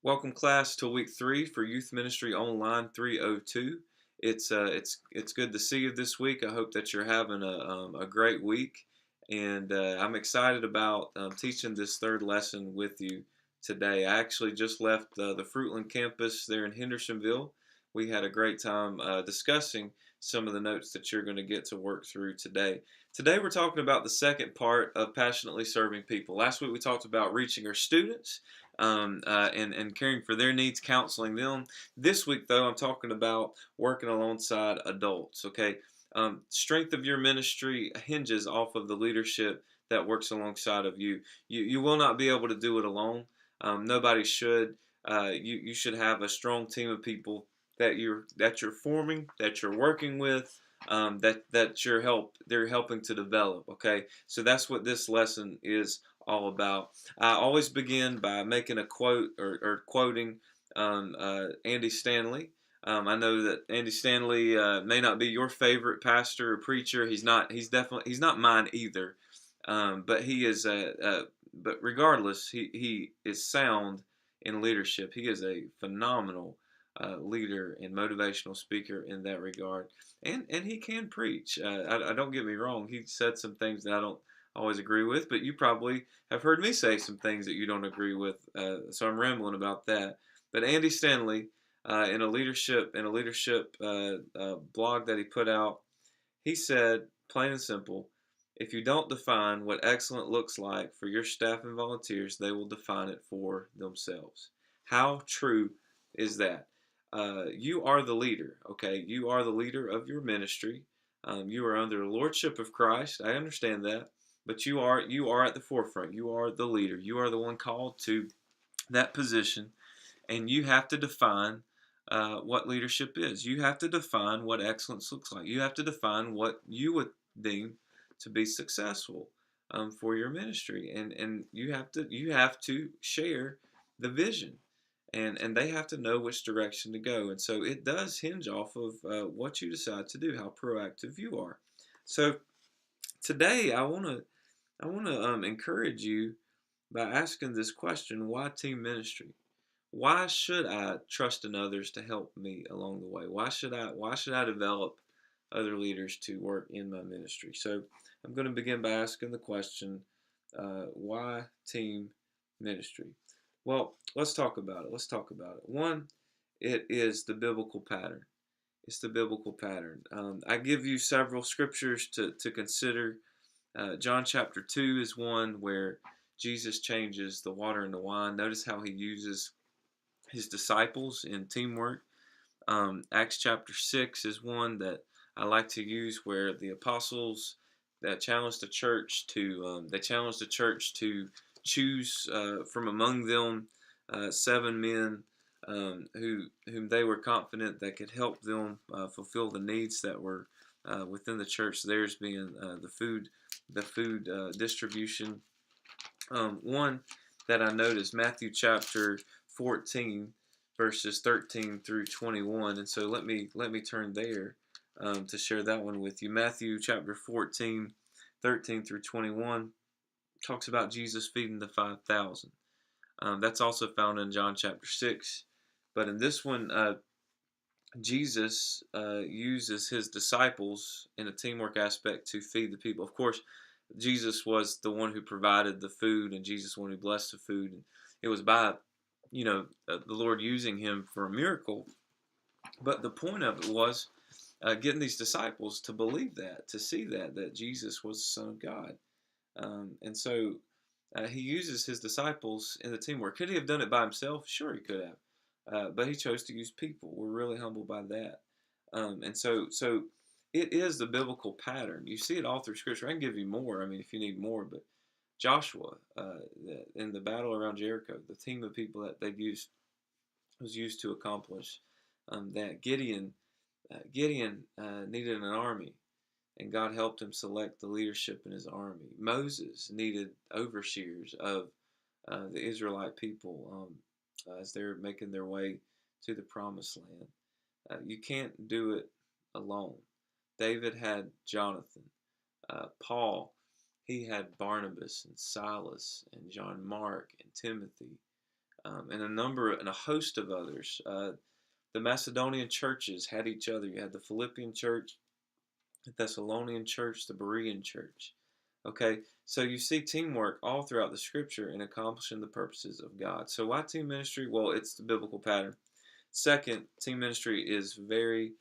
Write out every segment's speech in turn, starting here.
Welcome class to week 3 for Youth Ministry Online 302. It's good to see you this week. I hope that you're having a great week, and I'm excited about teaching this third lesson with you today. I actually just left the Fruitland campus there in Hendersonville. We had a great time discussing some of the notes that you're going to get to work through today. Today we're talking about the second part of passionately serving people. Last week we talked about reaching our students and caring for their needs, counseling them. This week, though, I'm talking about working alongside adults. Okay, strength of your ministry hinges off of the leadership that works alongside of you. You will not be able to do it alone. Nobody should. You should have a strong team of people that you're forming, that you're working with. They're helping to develop. Okay, so that's what this lesson is all about. I always begin by making a quote or quoting Andy Stanley. I know that Andy Stanley may not be your favorite pastor or preacher. He's not. He's not mine either. But he is. But regardless, he is sound in leadership. He is a phenomenal leader and motivational speaker in that regard. And he can preach. I don't get me wrong. He said some things that I don't always agree with, but you probably have heard me say some things that you don't agree with. So I'm rambling about that. But Andy Stanley, in a leadership blog that he put out, he said, plain and simple, if you don't define what excellent looks like for your staff and volunteers, they will define it for themselves. How true is that? You are the leader, okay? You are the leader of your ministry. You are under the lordship of Christ. I understand that, but you are at the forefront. You are the leader. You are the one called to that position, and you have to define what leadership is. You have to define what excellence looks like. You have to define what you would deem to be successful for your ministry, and you have to share the vision, and they have to know which direction to go. And so it does hinge off of what you decide to do, how proactive you are. So today I want to encourage you by asking this question: why team ministry? Why should I trust in others to help me along the way? Why should I develop other leaders to work in my ministry? So I'm going to begin by asking the question, why team ministry? Well, let's talk about it. Let's talk about it. One, it is the biblical pattern. It's the biblical pattern. I give you several scriptures to consider. John chapter 2 is one where Jesus changes the water into wine. Notice how he uses his disciples in teamwork. Acts chapter 6 is one that I like to use where the apostles that challenged the church to choose from among them 7 men whom they were confident that could help them fulfill the needs that were within the church. Theirs being the food distribution. One that I noticed, Matthew chapter 14, verses 13 through 21. And so let me turn there to share that one with you. Matthew chapter 14, 13 through 21 talks about Jesus feeding the 5,000. That's also found in John chapter 6. But in this one, Jesus uses his disciples in a teamwork aspect to feed the people. Of course, Jesus was the one who provided the food, and Jesus was the one who blessed the food. And it was by, the Lord using him for a miracle. But the point of it was getting these disciples to believe that, to see that Jesus was the Son of God. And so he uses his disciples in the teamwork. Could he have done it by himself? Sure, he could have. But he chose to use people. We're really humbled by that. And so it is the biblical pattern. You see it all through Scripture. I can give you more. I mean, if you need more, but Joshua, in the battle around Jericho, the team of people that they used was used to accomplish that. Gideon needed an army, and God helped him select the leadership in his army. Moses needed overseers of the Israelite people as they're making their way to the promised land. You can't do it alone. David had Jonathan. Paul, he had Barnabas and Silas and John Mark and Timothy. and a host of others. The Macedonian churches had each other. You had the Philippian church, the Thessalonian church, the Berean church. Okay, so you see teamwork all throughout the scripture in accomplishing the purposes of God. So why team ministry? Well, it's the biblical pattern. Second, team ministry is very,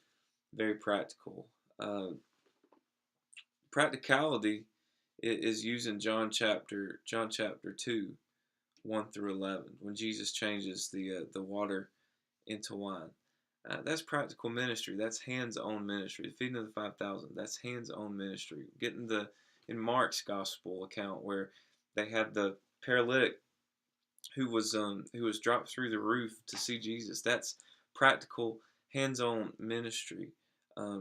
very practical. Practicality is used in John chapter 2, 1 through 11, when Jesus changes the water into wine. That's practical ministry. That's hands-on ministry. Feeding of the 5,000. That's hands-on ministry. In Mark's gospel account where they had the paralytic who was dropped through the roof to see Jesus. That's practical hands-on ministry.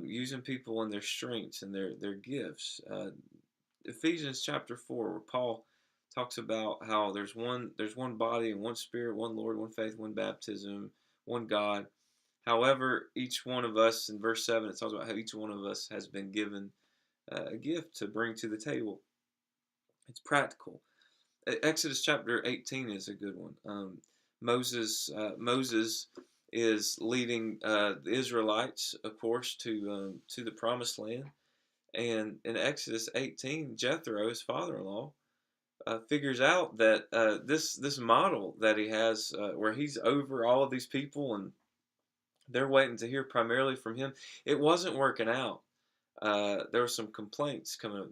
Using people and their strengths and their gifts. Ephesians chapter 4, where Paul talks about how there's one body and one spirit, one Lord, one faith, one baptism, one God. However, each one of us, in verse 7, it talks about how each one of us has been given a gift to bring to the table. It's practical. Exodus chapter 18 is a good one. Moses is leading the Israelites, of course, to the promised land. And in Exodus 18, Jethro, his father-in-law, figures out that this model that he has, where he's over all of these people and they're waiting to hear primarily from him, it wasn't working out. There were some complaints coming up.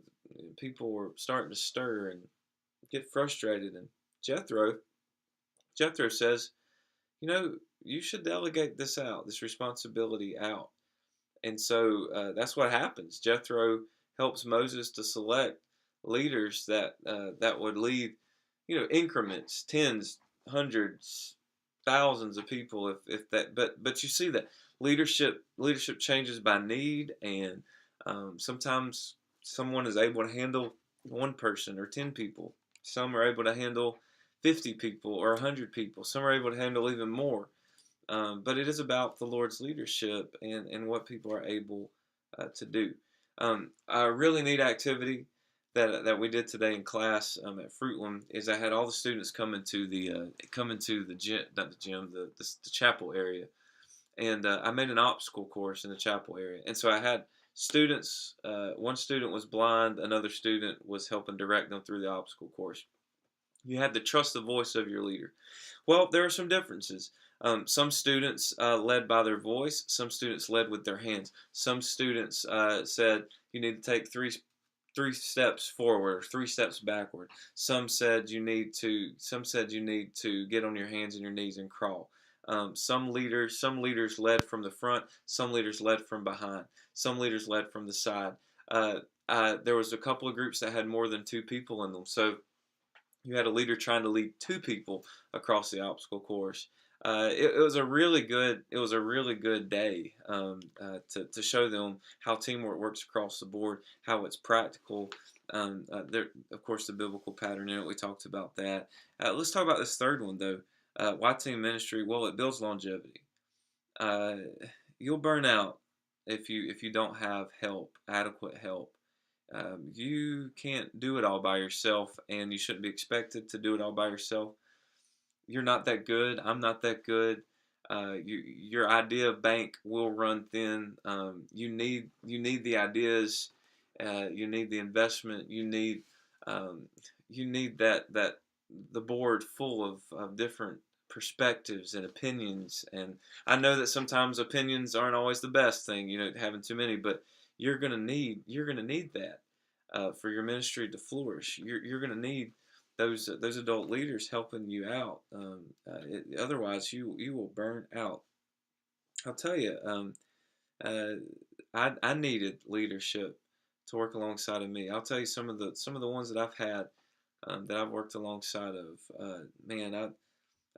People were starting to stir and get frustrated. And Jethro says, you should delegate this responsibility out. And so that's what happens. Jethro helps Moses to select leaders that would lead, increments, tens, hundreds, thousands of people, if that. But you see that leadership changes by need, and sometimes someone is able to handle one person or 10 people. Some are able to handle 50 people or 100 people. Some are able to handle even more. But it is about the Lord's leadership and what people are able to do. A really neat activity that we did today in class at Fruitland is I had all the students come into the gym, not the gym, the chapel area, and I made an obstacle course in the chapel area. And so I had students. One student was blind, another student was helping direct them through the obstacle course. You had to trust the voice of your leader. Well, there are some differences. Some students led by their voice. Some students led with their hands. Some students said you need to take three steps forward or 3 steps backward. Some said you need to get on your hands and your knees and crawl. Some leaders led from the front. Some leaders led from behind. Some leaders led from the side. There was a couple of groups that had more than 2 people in them. So you had a leader trying to lead 2 people across the obstacle course. It was a really good day to show them how teamwork works across the board, how it's practical. There, of course, the biblical pattern in it. We talked about that. Let's talk about this third one though. Why team ministry? Well, it builds longevity. Uh, you'll burn out if you don't have adequate help. You can't do it all by yourself, and you shouldn't be expected to do it all by yourself. You're not that good. I'm not that good. Your idea bank will run thin. You need the ideas. You need the investment. You need that the board full of different perspectives and opinions. And I know that sometimes opinions aren't always the best thing. Having too many, but you're gonna need that for your ministry to flourish. You're gonna need those adult leaders helping you out. Otherwise, you will burn out. I'll tell you, uh, I needed leadership to work alongside of me. I'll tell you some of the ones that I've had that I've worked alongside of. Man,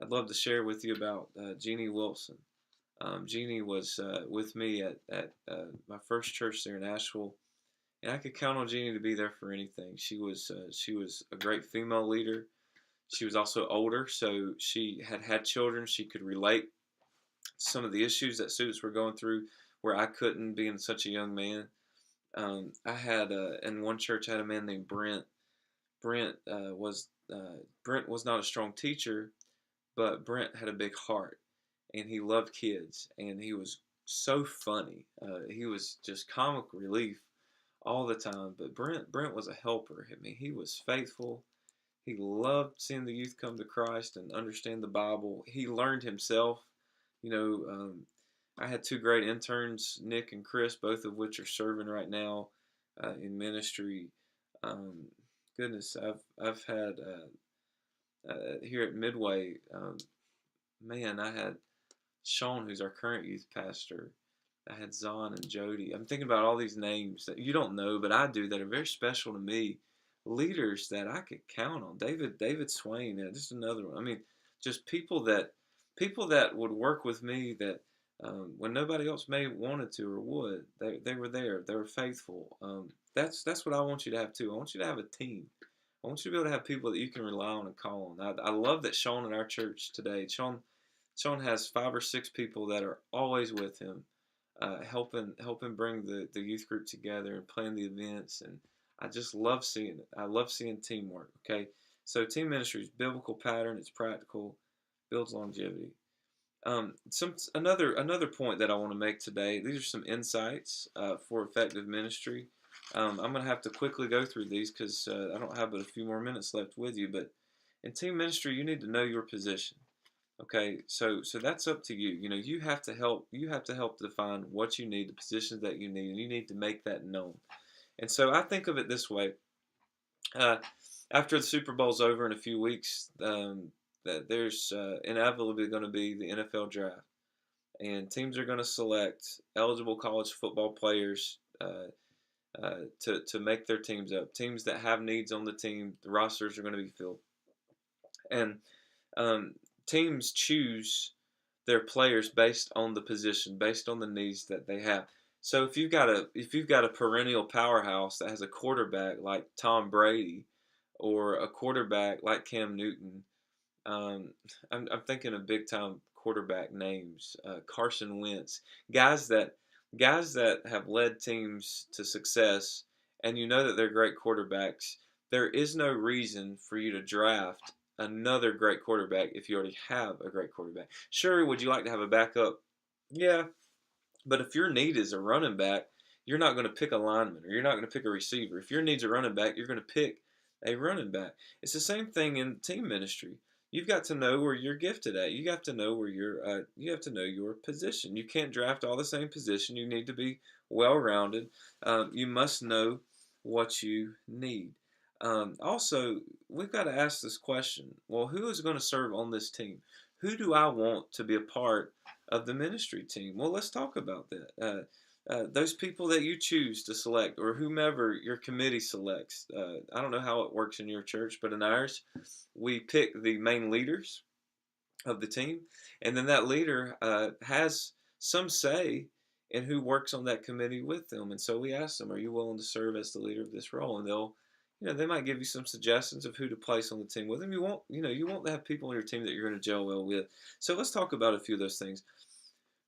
I'd love to share with you about Jeannie Wilson. Jeannie was with me at my first church there in Asheville, and I could count on Jeannie to be there for anything. She was a great female leader. She was also older, so she had children. She could relate to some of the issues that students were going through, where I couldn't, being such a young man. I had in one church I had a man named Brent. Brent was not a strong teacher, but Brent had a big heart, and he loved kids, and he was so funny. He was just comic relief all the time. But Brent was a helper. I mean, he was faithful. He loved seeing the youth come to Christ and understand the Bible. He learned himself. You know, I had two great interns, Nick and Chris, both of which are serving right now in ministry. Um, Goodness, I've had here at Midway. Man, I had Sean, who's our current youth pastor. I had Zon and Jody. I'm thinking about all these names that you don't know, but I do, that are very special to me. Leaders that I could count on. David Swain, just another one. I mean, just people that would work with me that when nobody else may wanted to or would, they were there. They were faithful. That's what I want you to have too. I want you to have a team. I want you to be able to have people that you can rely on and call on. I love that Sean in our church today. Sean has 5 or 6 people that are always with him, helping bring the youth group together and plan the events, and I just love seeing it. I love seeing teamwork. Okay, so team ministry is biblical pattern. It's practical, builds longevity. Some another point that I want to make today. These are some insights for effective ministry. I'm going to have to quickly go through these because I don't have but a few more minutes left with you. But in team ministry, you need to know your position. Okay, so that's up to you. You know, you have to help. You have to help define what you need, the positions that you need, and you need to make that known. And so I think of it this way: uh, after the Super Bowl's over in a few weeks, that there's inevitably going to be the NFL draft, and teams are going to select eligible college football players to make their teams up. Teams that have needs on the team, the rosters are going to be filled, and um, teams choose their players based on the position, based on the needs that they have. So if you've got a perennial powerhouse that has a quarterback like Tom Brady or a quarterback like Cam Newton, um, I'm thinking of big time quarterback names, Carson Wentz, guys that guys that have led teams to success, and you know that they're great quarterbacks. There is no reason for you to draft another great quarterback if you already have a great quarterback. Sure, would you like to have a backup? Yeah, but if your need is a running back, you're not going to pick a lineman or you're not going to pick a receiver. If your need's a running back, you're going to pick a running back. It's the same thing in team ministry. You've got to know where you're gifted at. You have to know where you have to know your position. You can't draft all the same position. You need to be well rounded. You must know what you need. Also, we've got to ask this question: well, who is going to serve on this team? Who do I want to be a part of the ministry team? Well, let's talk about that. Those people that you choose to select, or whomever your committee selects. I don't know how it works in your church, but in ours, we pick the main leaders of the team, and then that leader has some say in who works on that committee with them. And so we ask them, "Are you willing to serve as the leader of this role?" And they might give you some suggestions of who to place on the team with them. You want to have people on your team that you're going to gel well with. So let's talk about a few of those things.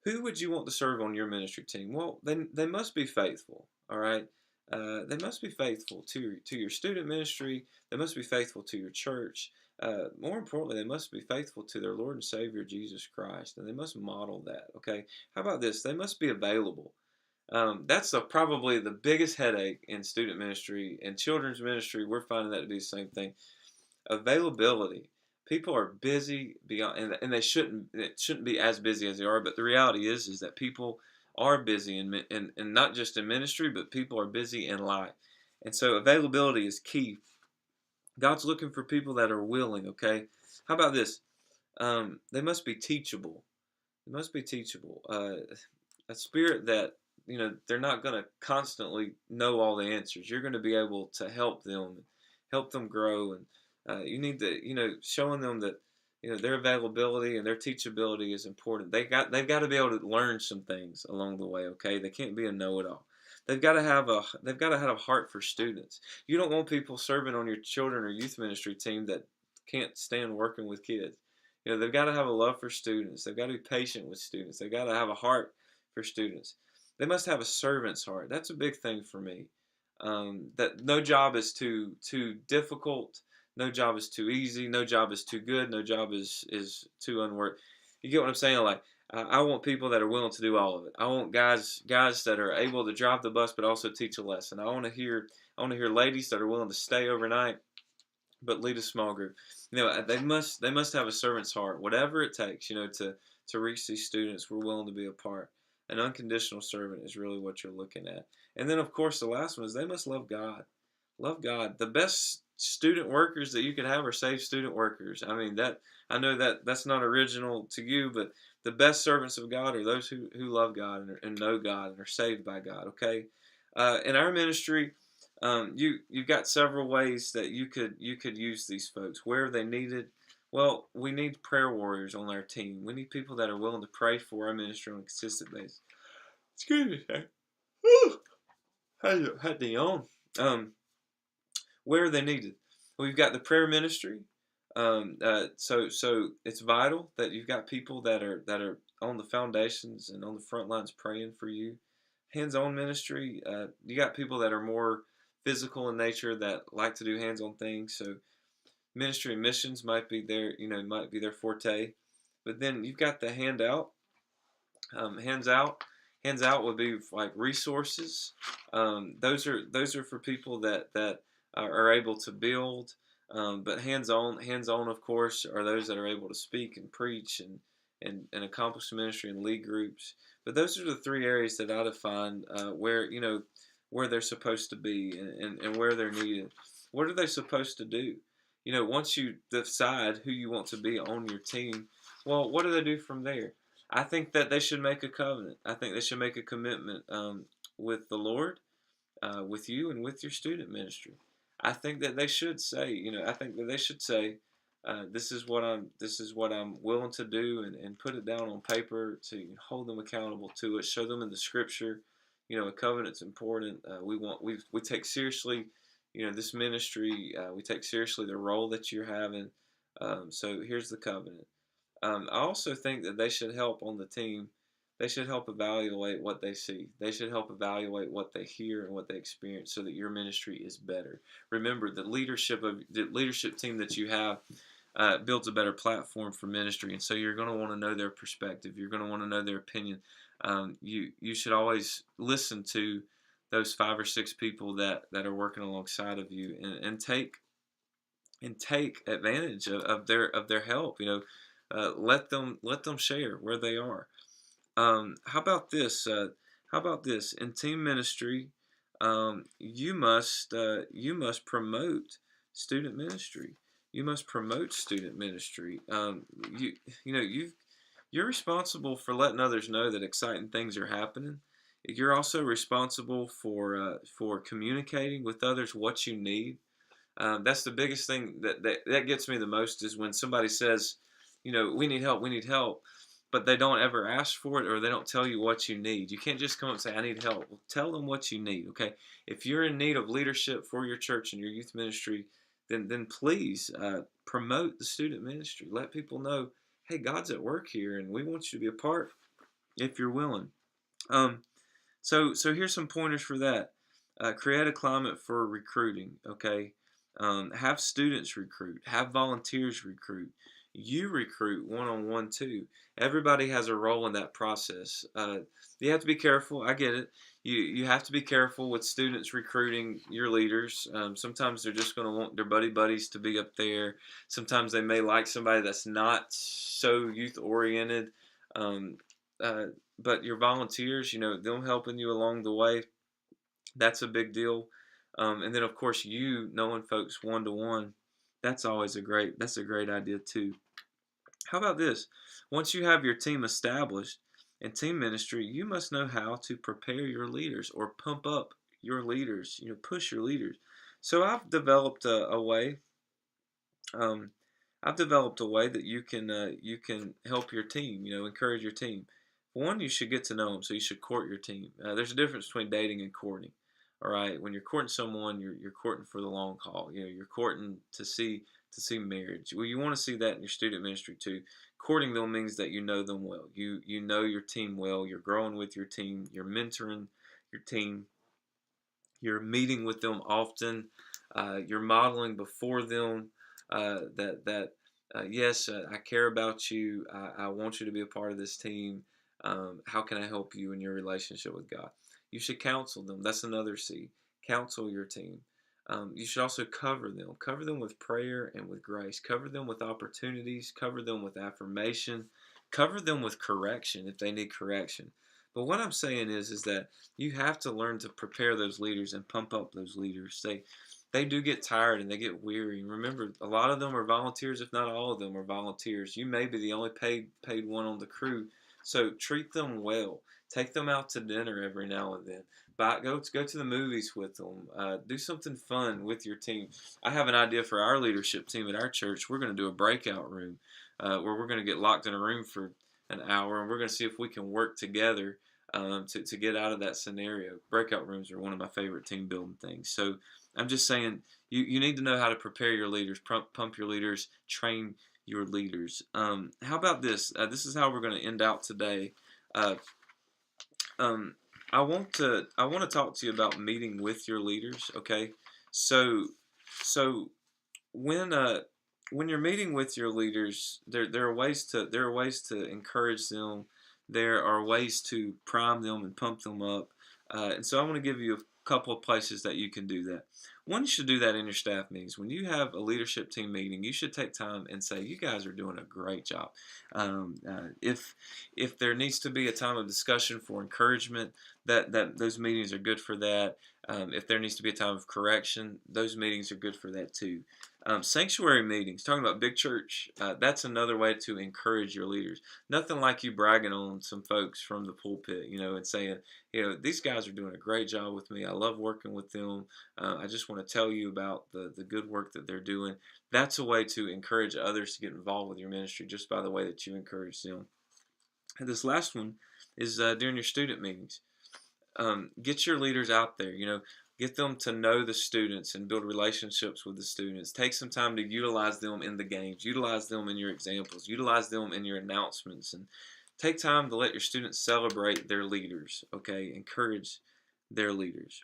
Who would you want to serve on your ministry team? Well, they must be faithful. All right, they must be faithful to your student ministry. They must be faithful to your church. More importantly, they must be faithful to their Lord and Savior Jesus Christ, and they must model that. Okay, how about this? They must be available. That's probably the biggest headache in student ministry and children's ministry. We're finding that to be the same thing. Availability. People are busy beyond, and they shouldn't. It shouldn't be as busy as they are. But the reality is that people are busy, and not just in ministry, but people are busy in life. And so availability is key. God's looking for people that are willing. Okay, how about this? They must be teachable. They must be teachable. A spirit that they're not going to constantly know all the answers. You're going to be able to help them grow, and you need to showing them that their availability and their teachability is important. They've got to be able to learn some things along the way. Okay, they can't be a know-it-all. They've got to have a heart for students. You don't want people serving on your children or youth ministry team that can't stand working with kids. They've got to have a love for students. They've got to be patient with students. They've got to have a heart for students. They must have a servant's heart. That's a big thing for me. That no job is too difficult, No job is too easy. No job is too good. No job is too unworthy. You get what I'm saying? Like I want people that are willing to do all of it. I want guys that are able to drive the bus but also teach a lesson. I want to hear ladies that are willing to stay overnight but lead a small group. They must have a servant's heart, whatever it takes. To reach these students, we're willing to be a part. An unconditional servant is really what you're looking at. And then, of course, the last one is they must love God. Love God. The best student workers that you could have are saved student workers. I mean that I know that that's not original to you, but the best servants of God are those who love God and know God and are saved by God. Okay, in our ministry, you've got several ways that you could use these folks. Where are they needed? Well, we need prayer warriors on our team. We need people that are willing to pray for our ministry on a consistent basis. Excuse me, sir. Whew. Had to yawn. Where are they needed? We've got the prayer ministry. So it's vital that you've got people that are on the foundations and on the front lines praying for you. Hands-on ministry. You got people that are more physical in nature that like to do hands-on things. So ministry and missions might be their forte. But then you've got the handout. Hands out. Hands out would be like resources. Those are for people that are able to build. But hands on, of course, are those that are able to speak and preach and accomplish ministry and lead groups. But those are the three areas that I define where they're supposed to be and where they're needed. What are they supposed to do? Once you decide who you want to be on your team, well, what do they do from there? I think that they should make a covenant. I think they should make a commitment with the Lord, with you, and with your student ministry. I think that they should say, I think that they should say, this is what I'm willing to do, and put it down on paper to hold them accountable to it. Show them in the Scripture. A covenant's important. We take seriously, this ministry. We take seriously the role that you're having. So here's the covenant. I also think that they should help on the team. They should help evaluate what they see. They should help evaluate what they hear and what they experience, so that your ministry is better. Remember, the leadership team that you have builds a better platform for ministry, and so you're going to want to know their perspective. You're going to want to know their opinion. You should always listen to those 5 or 6 people that are working alongside of you, and take advantage of their help. Let them share where they are. How about this? In team ministry, you must promote student ministry. You must promote student ministry. You you know you're responsible for letting others know that exciting things are happening. You're also responsible for communicating with others what you need. That's the biggest thing that gets me the most is when somebody says, we need help, but they don't ever ask for it, or they don't tell you what you need. You can't just come up and say, I need help. Well, tell them what you need, okay? If you're in need of leadership for your church and your youth ministry, then please promote the student ministry. Let people know, hey, God's at work here, and we want you to be a part if you're willing. Um, so here's some pointers for that. Create a climate for recruiting. Okay, have students recruit. Have volunteers recruit. You recruit one-on-one too. Everybody has a role in that process. You have to be careful. I get it. You have to be careful with students recruiting your leaders. Sometimes they're just going to want their buddies to be up there. Sometimes they may like somebody that's not so youth oriented. Um, uh, but your volunteers, them helping you along the way, that's a big deal. And then of course you knowing folks one to one, that's a great idea too. How about this? Once you have your team established in team ministry, you must know how to prepare your leaders or pump up your leaders, push your leaders. So um, I've developed a way that you can help your team, encourage your team. One, you should get to know them, so you should court your team. There's a difference between dating and courting. All right, when you're courting someone, you're courting for the long haul. You're courting to see marriage. Well, you want to see that in your student ministry too. Courting them means that you know them well. You know your team well. You're growing with your team. You're mentoring your team. You're meeting with them often. You're modeling before them. Yes, I care about you. I want you to be a part of this team. How can I help you in your relationship with God? You should counsel them. That's another C. Counsel your team. You should also cover them. Cover them with prayer and with grace. Cover them with opportunities. Cover them with affirmation. Cover them with correction if they need correction. But what I'm saying is that you have to learn to prepare those leaders and pump up those leaders. They do get tired and they get weary. Remember, a lot of them are volunteers, if not all of them are volunteers. You may be the only paid one on the crew, so treat them well. Take them out to dinner every now and then. Go to the movies with them. Do something fun with your team. I have an idea for our leadership team at our church. We're going to do a breakout room where we're going to get locked in a room for an hour, and we're going to see if we can work together to get out of that scenario. Breakout rooms are one of my favorite team building things. So I'm just saying you need to know how to prepare your leaders, pump your leaders, train your leaders. How about this? This is how we're going to end out today. Uh, um, I want to talk to you about meeting with your leaders. Okay, so so when uh when you're meeting with your leaders, there are ways to encourage them. There are ways to prime them and pump them up. And so I want to give you a couple of places that you can do that. One, you should do that in your staff meetings. When you have a leadership team meeting, you should take time and say, "You guys are doing a great job." If there needs to be a time of discussion for encouragement, that those meetings are good for that. If there needs to be a time of correction, those meetings are good for that too. Sanctuary meetings, talking about big church, that's another way to encourage your leaders. Nothing like you bragging on some folks from the pulpit, and saying, these guys are doing a great job with me. I love working with them. I just want to tell you about the good work that they're doing. That's a way to encourage others to get involved with your ministry just by the way that you encourage them. And this last one is during your student meetings. Get your leaders out there. Get them to know the students and build relationships with the students. Take some time to utilize them in the games, utilize them in your examples, utilize them in your announcements, and take time to let your students celebrate their leaders. Okay, encourage their leaders.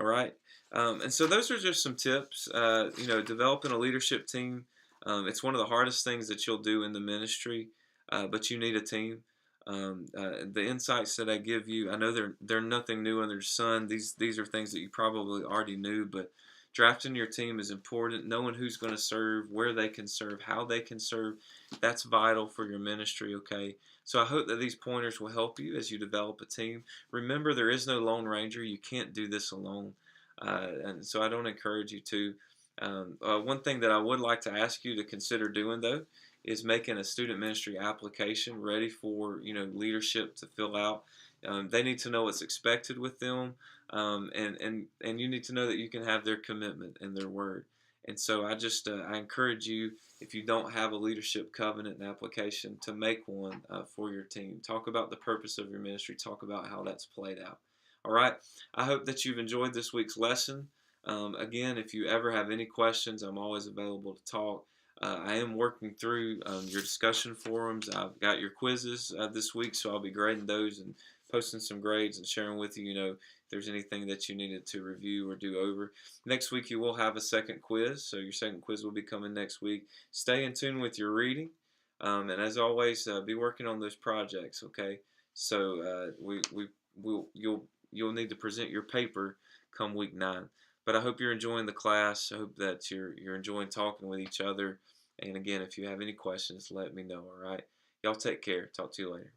All right, and so those are just some tips. Developing a leadership team. It's one of the hardest things that you'll do in the ministry, but you need a team. The insights that I give you, I know they're nothing new under the sun. These are things that you probably already knew, but drafting your team is important. Knowing who's going to serve, where they can serve, how they can serve, that's vital for your ministry. Okay, so I hope that these pointers will help you as you develop a team. Remember, there is no Lone Ranger. You can't do this alone, and so I don't encourage you to. One thing that I would like to ask you to consider doing, though, is making a student ministry application ready for leadership to fill out. They need to know what's expected with them, and you need to know that you can have their commitment and their word. And so I encourage you, if you don't have a leadership covenant and application, to make one for your team. Talk about the purpose of your ministry. Talk about how that's played out. All right. I hope that you've enjoyed this week's lesson. Again, if you ever have any questions, I'm always available to talk. I am working through your discussion forums. I've got your quizzes this week, so I'll be grading those and posting some grades and sharing with you, if there's anything that you needed to review or do over. Next week, you will have a second quiz, so your second quiz will be coming next week. Stay in tune with your reading, and as always, be working on those projects. Okay, so you'll need to present your paper come week 9. But I hope you're enjoying the class. I hope that you're enjoying talking with each other. And again, if you have any questions, let me know. All right. Y'all take care. Talk to you later.